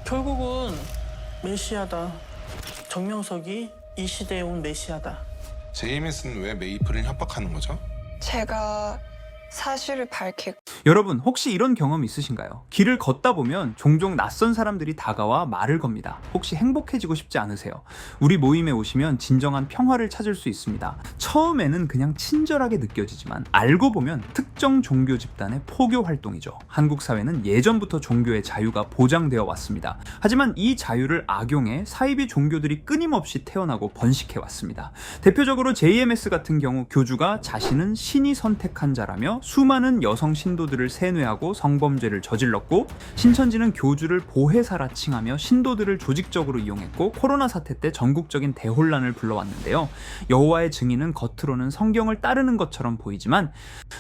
결국은 메시아다. 정명석이 이 시대에 온 메시아다. JMS는 왜 메이플을 협박하는 거죠? 제가 사실을 밝히고 여러분 혹시 이런 경험 있으신가요? 길을 걷다 보면 종종 낯선 사람들이 다가와 말을 겁니다. 혹시 행복해지고 싶지 않으세요? 우리 모임에 오시면 진정한 평화를 찾을 수 있습니다. 처음에는 그냥 친절하게 느껴지지만 알고 보면 특정 종교 집단의 포교 활동이죠. 한국 사회는 예전부터 종교의 자유가 보장되어 왔습니다. 하지만 이 자유를 악용해 사이비 종교들이 끊임없이 태어나고 번식해 왔습니다. 대표적으로 JMS 같은 경우 교주가 자신은 신이 선택한 자라며 수많은 여성 신도들을 세뇌하고 성범죄를 저질렀고, 신천지는 교주를 보혜사라 칭하며 신도들을 조직적으로 이용했고 코로나 사태 때 전국적인 대혼란을 불러왔는데요. 여호와의 증인은 겉으로는 성경을 따르는 것처럼 보이지만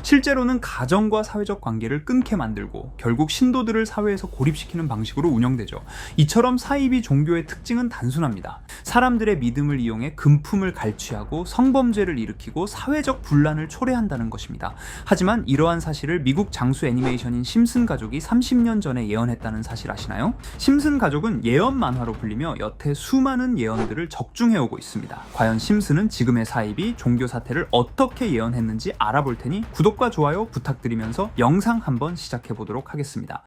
실제로는 가정과 사회적 관계를 끊게 만들고 결국 신도들을 사회에서 고립시키는 방식으로 운영되죠. 이처럼 사이비 종교의 특징은 단순합니다. 사람들의 믿음을 이용해 금품을 갈취하고 성범죄를 일으키고 사회적 분란을 초래한다는 것입니다. 하지만 이러한 사실을 미국 장수 애니메이션인 심슨 가족이 30년 전에 예언했다는 사실 아시나요? 심슨 가족은 예언 만화로 불리며 여태 수많은 예언들을 적중해오고 있습니다. 과연 심슨은 지금의 사이비 종교 사태를 어떻게 예언했는지 알아볼 테니 구독과 좋아요 부탁드리면서 영상 한번 시작해 보도록 하겠습니다.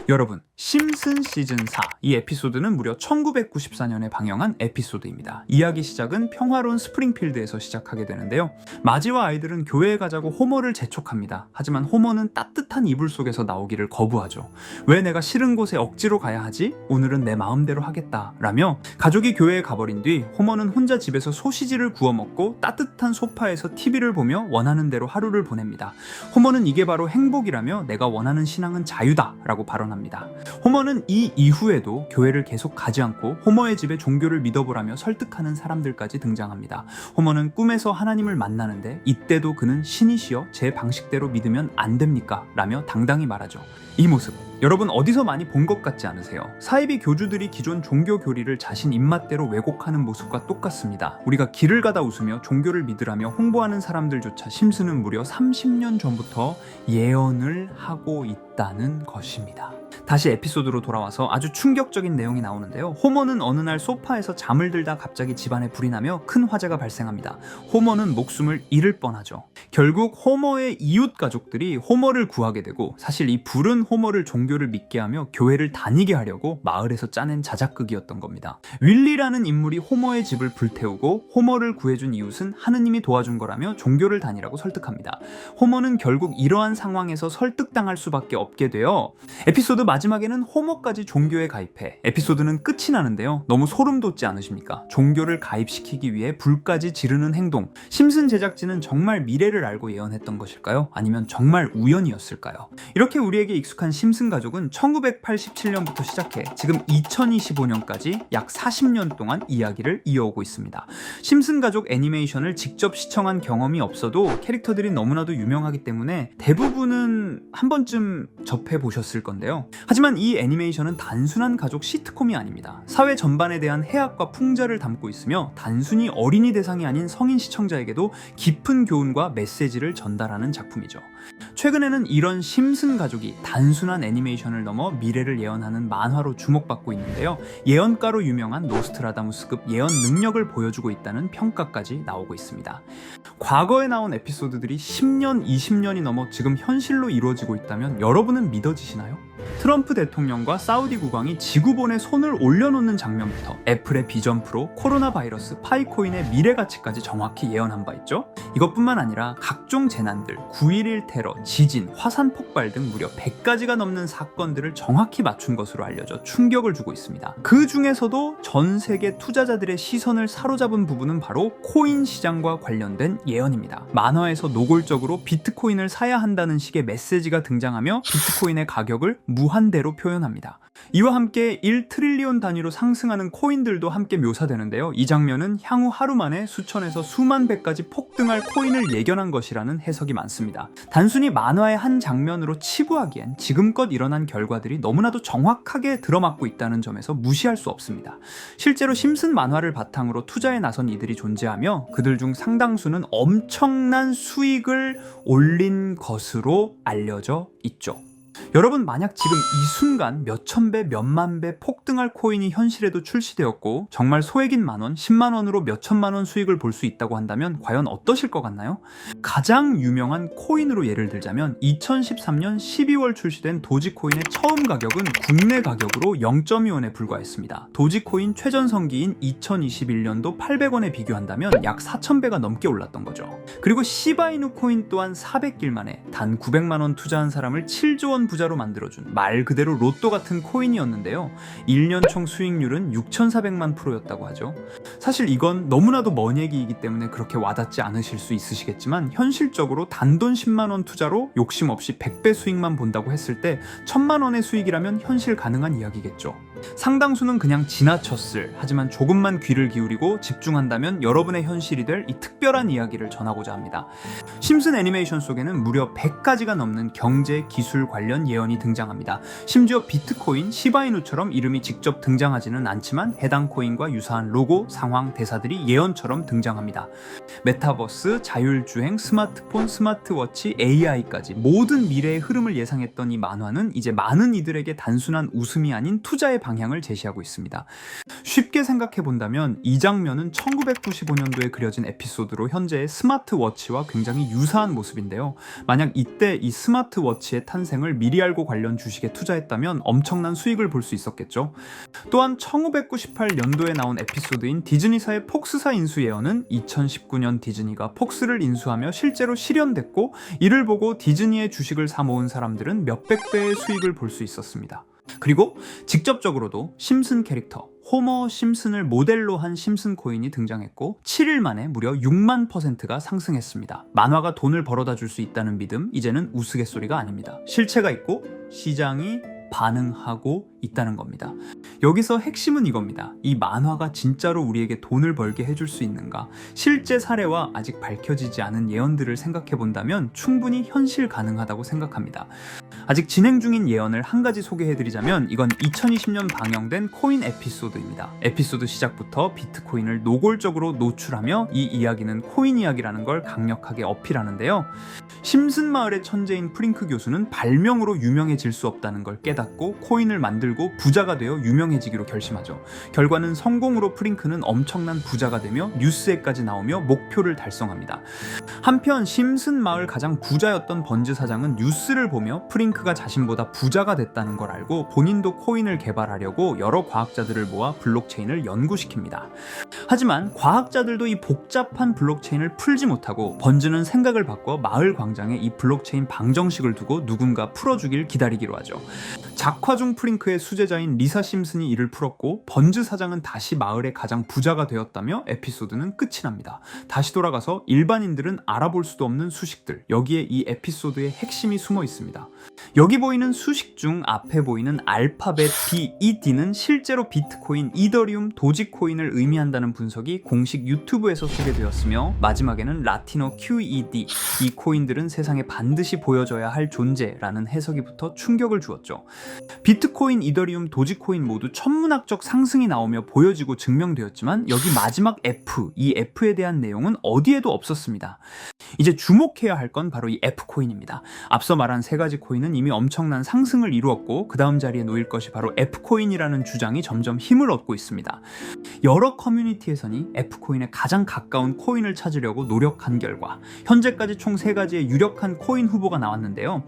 여러분, 심슨 시즌 4, 이 에피소드는 무려 1994년에 방영한 에피소드입니다. 이야기 시작은 평화로운 스프링필드에서 시작하게 되는데요. 마지와 아이들은 교회에 가자고 호머를 재촉합니다. 하지만 호머는 따뜻한 이불 속에서 나오기를 거부하죠. 왜 내가 싫은 곳에 억지로 가야 하지? 오늘은 내 마음대로 하겠다 라며 가족이 교회에 가버린 뒤 호머는 혼자 집에서 소시지를 구워 먹고 따뜻한 소파에서 TV를 보며 원하는 대로 하루를 보냅니다. 호머는 이게 바로 행복이라며 내가 원하는 신앙은 자유다 라고 발언합니다. 호머는 이 이후에도 교회를 계속 가지 않고 호머의 집에 종교를 믿어보라며 설득하는 사람들까지 등장합니다. 호머는 꿈에서 하나님을 만나는데 이때도 그는 신이시여 제 방식대로 믿으면 안 됩니까? 라며 당당히 말하죠. 이 모습 여러분 어디서 많이 본 것 같지 않으세요? 사이비 교주들이 기존 종교 교리를 자신 입맛대로 왜곡하는 모습과 똑같습니다. 우리가 길을 가다 웃으며 종교를 믿으라며 홍보하는 사람들조차 심슨은 무려 30년 전부터 예언을 하고 있다는 것입니다. 다시 에피소드로 돌아와서 아주 충격적인 내용이 나오는데요. 호머는 어느 날 소파에서 잠을 들다 갑자기 집안에 불이 나며 큰 화재가 발생합니다. 호머는 목숨을 잃을 뻔하죠. 결국 호머의 이웃 가족들이 호머를 구하게 되고, 사실 이 불은 호머를 종교를 믿게 하며 교회를 다니게 하려고 마을에서 짜낸 자작극이었던 겁니다. 윌리라는 인물이 호머의 집을 불태우고 호머를 구해준 이웃은 하느님이 도와준 거라며 종교를 다니라고 설득합니다. 호머는 결국 이러한 상황에서 설득당할 수밖에 없게 되어 에피소드 마지막에는 호머까지 종교에 가입해 에피소드는 끝이 나는데요. 너무 소름 돋지 않으십니까? 종교를 가입시키기 위해 불까지 지르는 행동. 심슨 제작진은 정말 미래를 알고 예언했던 것일까요? 아니면 정말 우연이었을까요? 이렇게 우리에게 익숙한 심슨 가족은 1987년부터 시작해 지금 2025년까지 약 40년 동안 이야기를 이어오고 있습니다. 심슨 가족 애니메이션을 직접 시청한 경험이 없어도 캐릭터들이 너무나도 유명하기 때문에 대부분은 한 번쯤 접해보셨을 건데요. 하지만 이 애니메이션은 단순한 가족 시트콤이 아닙니다. 사회 전반에 대한 해악과 풍자를 담고 있으며 단순히 어린이 대상이 아닌 성인 시청자에게도 깊은 교훈과 메시지를 전달하는 작품이죠. 최근에는 이런 심슨 가족이 단순한 애니메이션을 넘어 미래를 예언하는 만화로 주목받고 있는데요. 예언가로 유명한 노스트라다무스급 예언 능력을 보여주고 있다는 평가까지 나오고 있습니다. 과거에 나온 에피소드들이 10년, 20년이 넘어 지금 현실로 이루어지고 있다면 여러분은 믿어지시나요? 트럼프 대통령과 사우디 국왕이 지구본에 손을 올려놓는 장면부터 애플의 비전 프로, 코로나 바이러스, 파이코인의 미래 가치까지 정확히 예언한 바 있죠. 이것뿐만 아니라 각종 재난들, 9.11 테러, 지진, 화산 폭발 등 무려 100가지가 넘는 사건들을 정확히 맞춘 것으로 알려져 충격을 주고 있습니다. 그 중에서도 전 세계 투자자들의 시선을 사로잡은 부분은 바로 코인 시장과 관련된 예언입니다. 만화에서 노골적으로 비트코인을 사야 한다는 식의 메시지가 등장하며 비트코인의 가격을 무한대로 표현합니다. 이와 함께 1트릴리온 단위로 상승하는 코인들도 함께 묘사되는데요. 이 장면은 향후 하루 만에 수천에서 수만 배까지 폭등할 코인을 예견한 것이라는 해석이 많습니다. 단순히 만화의 한 장면으로 치부하기엔 지금껏 일어난 결과들이 너무나도 정확하게 들어맞고 있다는 점에서 무시할 수 없습니다. 실제로 심슨 만화를 바탕으로 투자에 나선 이들이 존재하며 그들 중 상당수는 엄청난 수익을 올린 것으로 알려져 있죠. 여러분, 만약 지금 이 순간 몇천 배, 몇만 배 폭등할 코인이 현실에도 출시되었고 정말 소액인 만원, 10만 원으로 몇천만 원 수익을 볼 수 있다고 한다면 과연 어떠실 것 같나요? 가장 유명한 코인으로 예를 들자면 2013년 12월 출시된 도지코인의 처음 가격은 국내 가격으로 0.2원에 불과했습니다. 도지코인 최전성기인 2021년도 800원에 비교한다면 약 4,000배가 넘게 올랐던 거죠. 그리고 시바이누 코인 또한 400길 만에 단 900만 원 투자한 사람을 7조 원 부자로 만들어준 말 그대로 로또 같은 코인이었는데요. 1년 총 수익률은 6,400만 %였다고 하죠. 사실 이건 너무나도 먼 얘기이기 때문에 그렇게 와닿지 않으실 수 있으시겠지만 현실적으로 단돈 10만 원 투자로 욕심 없이 100배 수익만 본다고 했을 때 1,000만 원의 수익이라면 현실 가능한 이야기겠죠. 상당수는 그냥 지나쳤을, 하지만 조금만 귀를 기울이고 집중한다면 여러분의 현실이 될 이 특별한 이야기를 전하고자 합니다. 심슨 애니메이션 속에는 무려 100가지가 넘는 경제, 기술 관련 예언이 등장합니다. 심지어 비트코인, 시바이누처럼 이름이 직접 등장하지는 않지만 해당 코인과 유사한 로고, 상황, 대사들이 예언처럼 등장합니다. 메타버스, 자율주행, 스마트폰, 스마트워치, AI까지 모든 미래의 흐름을 예상했던 이 만화는 이제 많은 이들에게 단순한 웃음이 아닌 투자의 방향을 제시하고 있습니다. 쉽게 생각해 본다면 이 장면은 1995년도에 그려진 에피소드로 현재의 스마트워치와 굉장히 유사한 모습인데요. 만약 이때 이 스마트워치의 탄생을 미리 알고 관련 주식에 투자했다면 엄청난 수익을 볼 수 있었겠죠. 또한 1998년도에 나온 에피소드인 디즈니사의 폭스사 인수 예언은 2019년 디즈니가 폭스를 인수하며 실제로 실현됐고, 이를 보고 디즈니의 주식을 사 모은 사람들은 몇백 배의 수익을 볼 수 있었습니다. 그리고 직접적으로도 심슨 캐릭터 호머 심슨을 모델로 한 심슨 코인이 등장했고 7일 만에 무려 6만 %가 상승했습니다. 만화가 돈을 벌어다 줄 수 있다는 믿음, 이제는 우스갯소리가 아닙니다. 실체가 있고 시장이 반응하고 있다는 겁니다. 여기서 핵심은 이겁니다. 이 만화가 진짜로 우리에게 돈을 벌게 해줄 수 있는가? 실제 사례와 아직 밝혀지지 않은 예언들을 생각해 본다면 충분히 현실 가능하다고 생각합니다. 아직 진행 중인 예언을 한 가지 소개해드리자면 이건 2020년 방영된 코인 에피소드입니다. 에피소드 시작부터 비트코인을 노골적으로 노출하며 이 이야기는 코인 이야기라는 걸 강력하게 어필하는데요. 심슨 마을의 천재인 프링크 교수는 발명으로 유명해질 수 없다는 걸 깨닫고 코인을 만들고 부자가 되어 유명해지기로 결심하죠. 결과는 성공으로 프링크는 엄청난 부자가 되며 뉴스에까지 나오며 목표를 달성합니다. 한편 심슨 마을 가장 부자였던 번즈 사장은 뉴스를 보며 프링크가 자신보다 부자가 됐다는 걸 알고 본인도 코인을 개발하려고 여러 과학자들을 모아 블록체인을 연구시킵니다. 하지만 과학자들도 이 복잡한 블록체인을 풀지 못하고 번즈는 생각을 바꿔 마을 광장에 이 블록체인 방정식을 두고 누군가 풀어주길 기다리기로 하죠. 작화 중 프링크의 수제자인 리사 심슨이 이를 풀었고 번즈 사장은 다시 마을의 가장 부자가 되었다며 에피소드는 끝이 납니다. 다시 돌아가서 일반인들은 알아볼 수도 없는 수식들, 여기에 이 에피소드의 핵심이 숨어 있습니다. 여기 보이는 수식 중 앞에 보이는 알파벳 B, E, D는 실제로 비트코인, 이더리움, 도지코인을 의미한다는 분석이 공식 유튜브에서 소개되었으며 마지막에는 라틴어 QED, 이 코인들은 세상에 반드시 보여줘야 할 존재라는 해석이 붙어 충격을 주었죠. 비트코인, 이더리움, 도지코인 모두 천문학적 상승이 나오며 보여지고 증명되었지만 여기 마지막 F, 이 F에 대한 내용은 어디에도 없었습니다. 이제 주목해야 할 건 바로 이 F코인입니다. 앞서 말한 세 가지 코인은 이미 엄청난 상승을 이루었고 그 다음 자리에 놓일 것이 바로 F코인이라는 주장이 점점 힘을 얻고 있습니다. 여러 커뮤니티에서는 F코인에 가장 가까운 코인을 찾으려고 노력한 결과 현재까지 총 3가지의 유력한 코인 후보가 나왔는데요.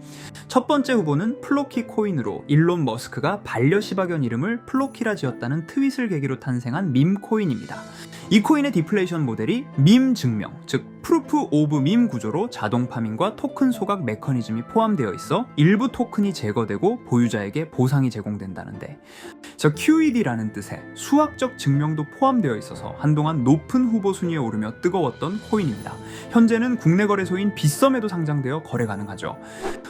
첫 번째 후보는 플로키 코인으로 일론 머스크가 반려시바견 이름을 플로키라 지었다는 트윗을 계기로 탄생한 밈 코인입니다. 이 코인의 디플레이션 모델이 밈 증명, 즉 프루프 오브 밈 구조로 자동 파밍과 토큰 소각 메커니즘이 포함되어 있어 일부 토큰이 제거되고 보유자에게 보상이 제공된다는데, 저 QED라는 뜻의 수학적 증명도 포함되어 있어서 한동안 높은 후보 순위에 오르며 뜨거웠던 코인입니다. 현재는 국내 거래소인 빗썸에도 상장되어 거래 가능하죠.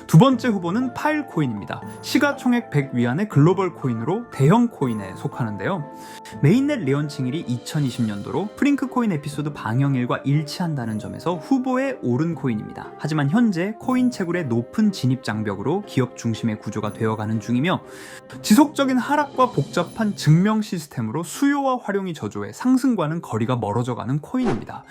두 번째 후보는 파일 코인입니다. 시가총액 100 위안의 글로벌 코인으로 대형 코인에 속하는데요. 메인넷 레언칭일이 2020년도로 프링크 코인 에피소드 방영일과 일치한다는 점에서 후보에 오른 코인입니다. 하지만 현재 코인 채굴의 높은 진입 장벽으로 기업 중심의 구조가 되어가는 중이며, 지속적인 하락과 복잡한 증명 시스템으로 수요와 활용이 저조해 상승과는 거리가 멀어져가는 코인입니다.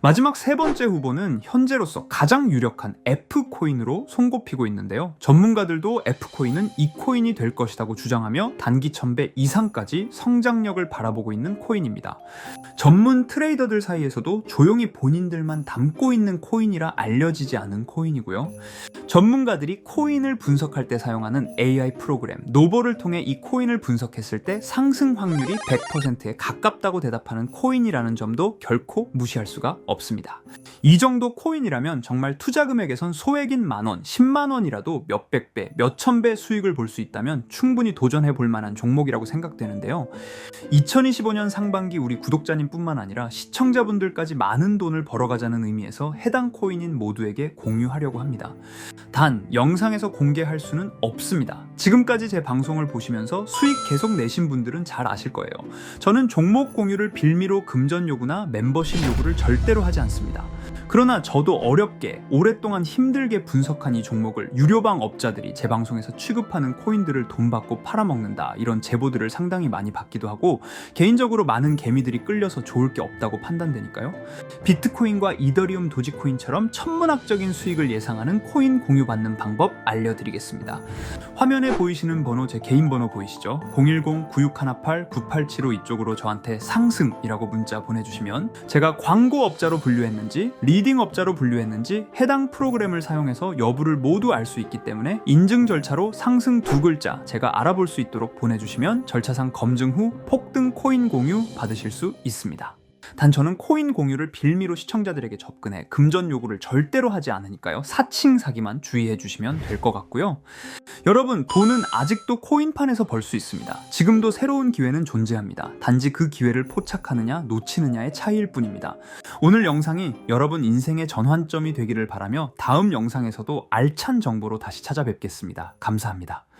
마지막 세 번째 후보는 현재로서 가장 유력한 F코인으로 손꼽히고 있는데요. 전문가들도 F코인은 이 코인이 될 것이라고 주장하며 단기 1000배 이상까지 성장력을 바라보고 있는 코인입니다. 전문 트레이더들 사이에서도 조용히 본인들만 담고 있는 코인이라 알려지지 않은 코인이고요. 전문가들이 코인을 분석할 때 사용하는 AI 프로그램 노보를 통해 이 코인을 분석했을 때 상승 확률이 100%에 가깝다고 대답하는 코인이라는 점도 결코 무시할 수가 없습니다. 이 정도 코인이라면 정말 투자 금액에선 소액인 만원, 10만원이라도 몇백 배, 몇천 배 수익을 볼 수 있다면 충분히 도전해 볼 만한 종목이라고 생각되는데요. 2025년 상반기 우리 구독자님뿐만 아니라 시청자분들까지 많은 돈을 벌어가자는 의미에서 해당 코인인 모두에게 공유하려고 합니다. 단 영상에서 공개할 수는 없습니다. 지금까지 제 방송을 보시면서 수익 계속 내신 분들은 잘 아실 거예요. 저는 종목 공유를 빌미로 금전 요구나 멤버십 요구를 절대로 하지 않습니다. 그러나 저도 어렵게 오랫동안 힘들게 분석한 이 종목을 유료방 업자들이 제 방송에서 취급하는 코인들을 돈 받고 팔아먹는다, 이런 제보들을 상당히 많이 받기도 하고 개인적으로 많은 개미들이 끌려서 좋을 게 없다고 판단되니까요. 비트코인과 이더리움 도지코인처럼 천문학적인 수익을 예상하는 코인 공유받는 방법 알려드리겠습니다. 화면에 보이시는 번호 제 개인 번호 보이시죠? 010-9618-9875 이쪽으로 저한테 상승이라고 문자 보내주시면 제가 광고업자로 분류했는지 리딩업자로 분류했는지 해당 프로그램을 사용해서 여부를 모두 알 수 있기 때문에 인증 절차로 상승 2글자 제가 알아볼 수 있도록 보내주시면 절차상 검증 후 폭등 코인 공유 받으실 수 있습니다. 단 저는 코인 공유를 빌미로 시청자들에게 접근해 금전 요구를 절대로 하지 않으니까요. 사칭 사기만 주의해 주시면 될 것 같고요. 여러분, 돈은 아직도 코인판에서 벌 수 있습니다. 지금도 새로운 기회는 존재합니다. 단지 그 기회를 포착하느냐 놓치느냐의 차이일 뿐입니다. 오늘 영상이 여러분 인생의 전환점이 되기를 바라며 다음 영상에서도 알찬 정보로 다시 찾아뵙겠습니다. 감사합니다.